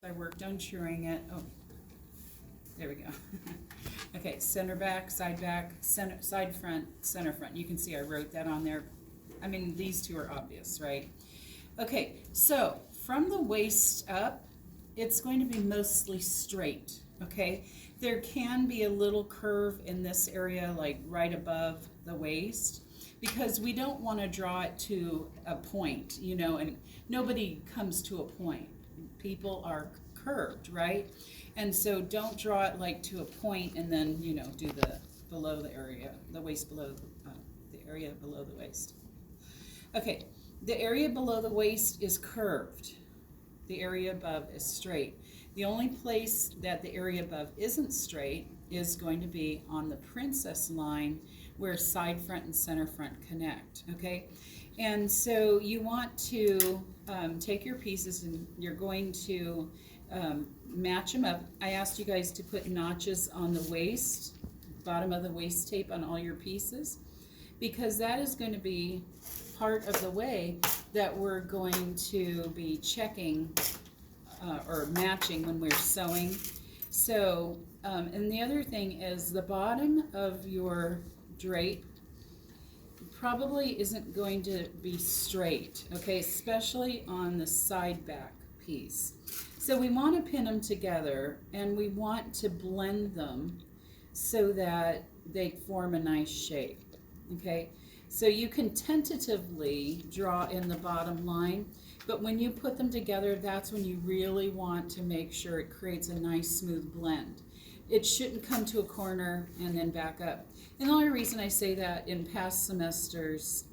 I worked on truing it. Oh, there we go. Okay, center back, center, side front, center front. You can see I wrote that on there. I mean, these two are obvious, right? Okay, so from the waist up, it's going to be mostly straight, okay? There can be a little curve in this area, like right above the waist, because we don't want to draw it to a point, you know, and nobody comes to a point. People are curved, right? And so don't draw it like to a point and then, you know, do the below the area, the waist below, the area below the waist. Okay, the area below the waist is curved. The area above is straight. The only place that the area above isn't straight is going to be on the princess line where side front and center front connect, okay? And so you want to take your pieces and you're going to match them up. I asked you guys to put notches on the waist, bottom of the waist tape on all your pieces, because that is going to be part of the way that we're going to be checking or matching when we're sewing. So, and the other thing is the bottom of your drape probably isn't going to be straight, okay, especially on the side back piece. So we want to pin them together and we want to blend them so that they form a nice shape, okay? So you can tentatively draw in the bottom line, but when you put them together, that's when you really want to make sure it creates a nice smooth blend. It shouldn't come to a corner and then back up. And the only reason I say that, in past semesters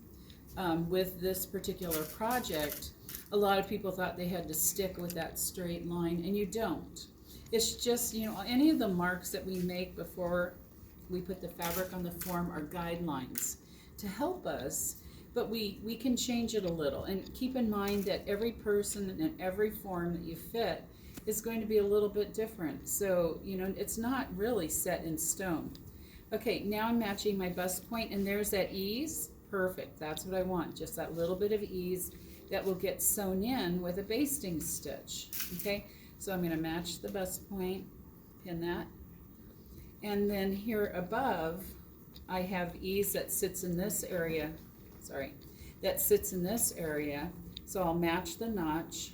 with this particular project, a lot of people thought they had to stick with that straight line, and you don't. It's just, you know, any of the marks that we make before we put the fabric on the form are guidelines to help us, but we can change it a little. And keep in mind that every person and every form that you fit is going to be a little bit different. So, you know, it's not really set in stone. Okay, now I'm matching my bust point, and there's that ease. Perfect, that's what I want, just that little bit of ease that will get sewn in with a basting stitch. Okay, so I'm gonna match the bust point, pin that, and then here above, I have ease that sits in this area, that sits in this area, so I'll match the notch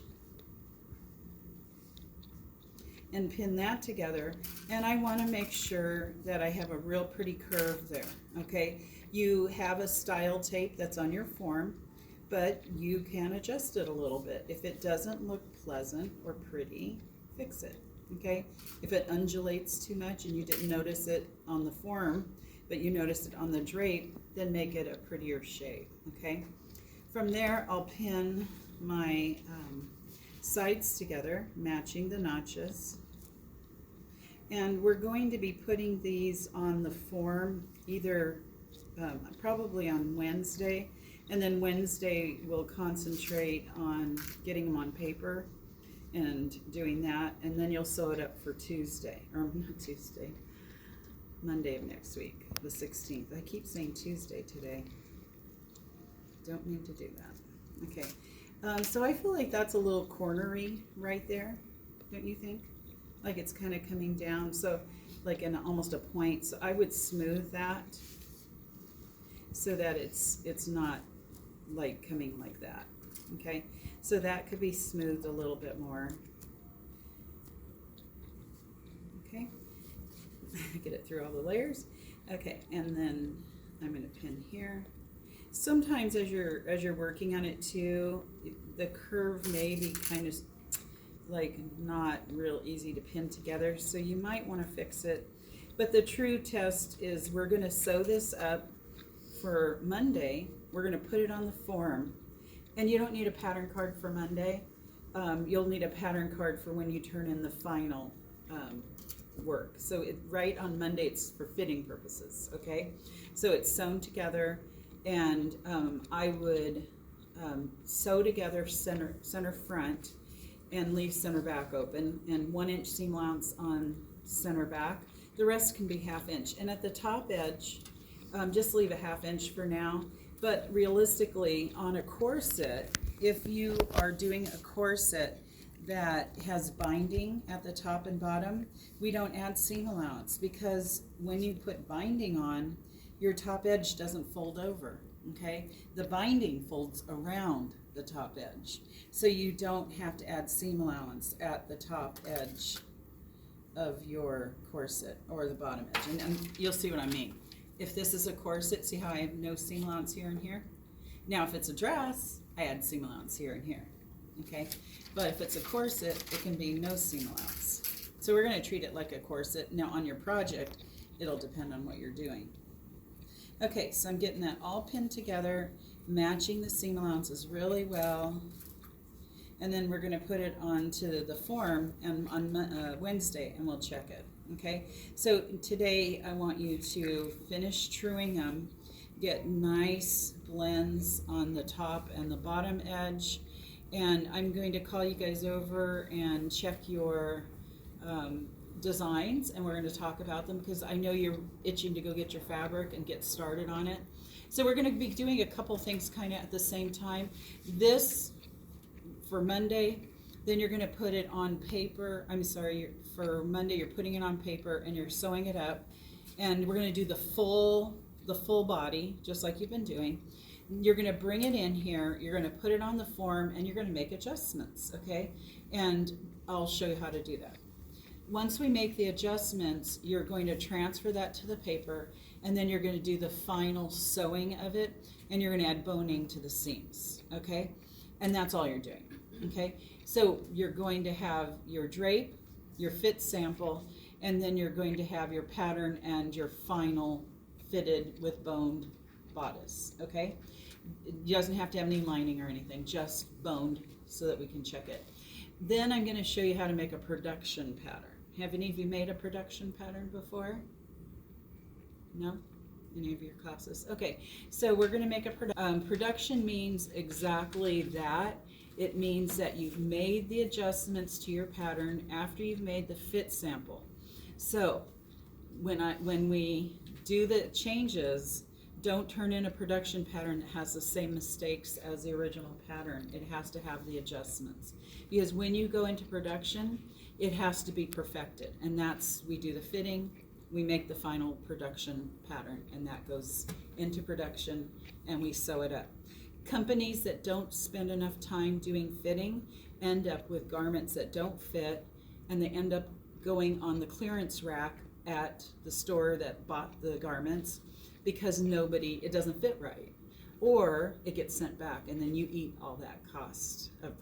and pin that together, and I want to make sure that I have a real pretty curve there, okay? You have a style tape that's on your form, but you can adjust it a little bit. If it doesn't look pleasant or pretty, fix it, okay? If it undulates too much and you didn't notice it on the form, but you noticed it on the drape, then make it a prettier shape, okay? From there, I'll pin my sides together, matching the notches. And we're going to be putting these on the form either probably on Wednesday, and then Wednesday we'll concentrate on getting them on paper and doing that, and then you'll sew it up for Tuesday, or not Tuesday, Monday of next week, the 16th. I keep saying Tuesday today. Don't need to do that. Okay, so I feel like that's a little cornery right there, don't you think? Like it's kind of coming down, so like in almost a point. So I would smooth that so that it's not like coming like that. Okay, so that could be smoothed a little bit more. Okay, get it through all the layers. Okay, and then I'm going to pin here. Sometimes as you're working on it too, the curve may be kind of like not real easy to pin together, so you might want to fix it. But the true test is we're going to sew this up for Monday. We're going to put it on the form, and you don't need a pattern card for Monday. You'll need a pattern card for when you turn in the final work. So right on Monday, it's for fitting purposes, okay? So it's sewn together, and I would sew together center front and leave center back open, and 1 inch seam allowance on center back. The rest can be 1/2 inch. And at the top edge, just leave a 1/2 inch for now. But realistically, on a corset, if you are doing a corset that has binding at the top and bottom, we don't add seam allowance, because when you put binding on, your top edge doesn't fold over, okay? The binding folds around the top edge, so you don't have to add seam allowance at the top edge of your corset or the bottom edge, and you'll see what I mean. If this is a corset, see how I have no seam allowance here and here? Now if it's a dress, I add seam allowance here and here, okay? But if it's a corset, it can be no seam allowance. So we're going to treat it like a corset. Now on your project, it'll depend on what you're doing. Okay, so I'm getting that all pinned together, matching the seam allowances really well, and then we're going to put it onto the form on Wednesday, and we'll check it. Okay, so today I want you to finish truing them, get nice blends on the top and the bottom edge, and I'm going to call you guys over and check your designs, and we're going to talk about them, because I know you're itching to go get your fabric and get started on it. So we're going to be doing a couple things kind of at the same time. This for Monday, then you're going to put it on paper. I'm sorry, for Monday you're putting it on paper and you're sewing it up, and we're going to do the full body just like you've been doing. You're going to bring it in here, you're going to put it on the form, and you're going to make adjustments, okay? And I'll show you how to do that. Once we make the adjustments, you're going to transfer that to the paper, and then you're going to do the final sewing of it, and you're going to add boning to the seams, okay? And that's all you're doing, okay? So you're going to have your drape, your fit sample, and then you're going to have your pattern and your final fitted with boned bodice, okay? It doesn't have to have any lining or anything, just boned so that we can check it. Then I'm going to show you how to make a production pattern. Have any of you made a production pattern before? No? Any of your classes? Okay, so we're going to make a production means exactly that. It means that you've made the adjustments to your pattern after you've made the fit sample. So when we do the changes, don't turn in a production pattern that has the same mistakes as the original pattern. It has to have the adjustments, because when you go into production, it has to be perfected, and that's, we do the fitting, we make the final production pattern, and that goes into production, and we sew it up. Companies that don't spend enough time doing fitting end up with garments that don't fit, and they end up going on the clearance rack at the store that bought the garments, because it doesn't fit right, or it gets sent back, and then you eat all that cost of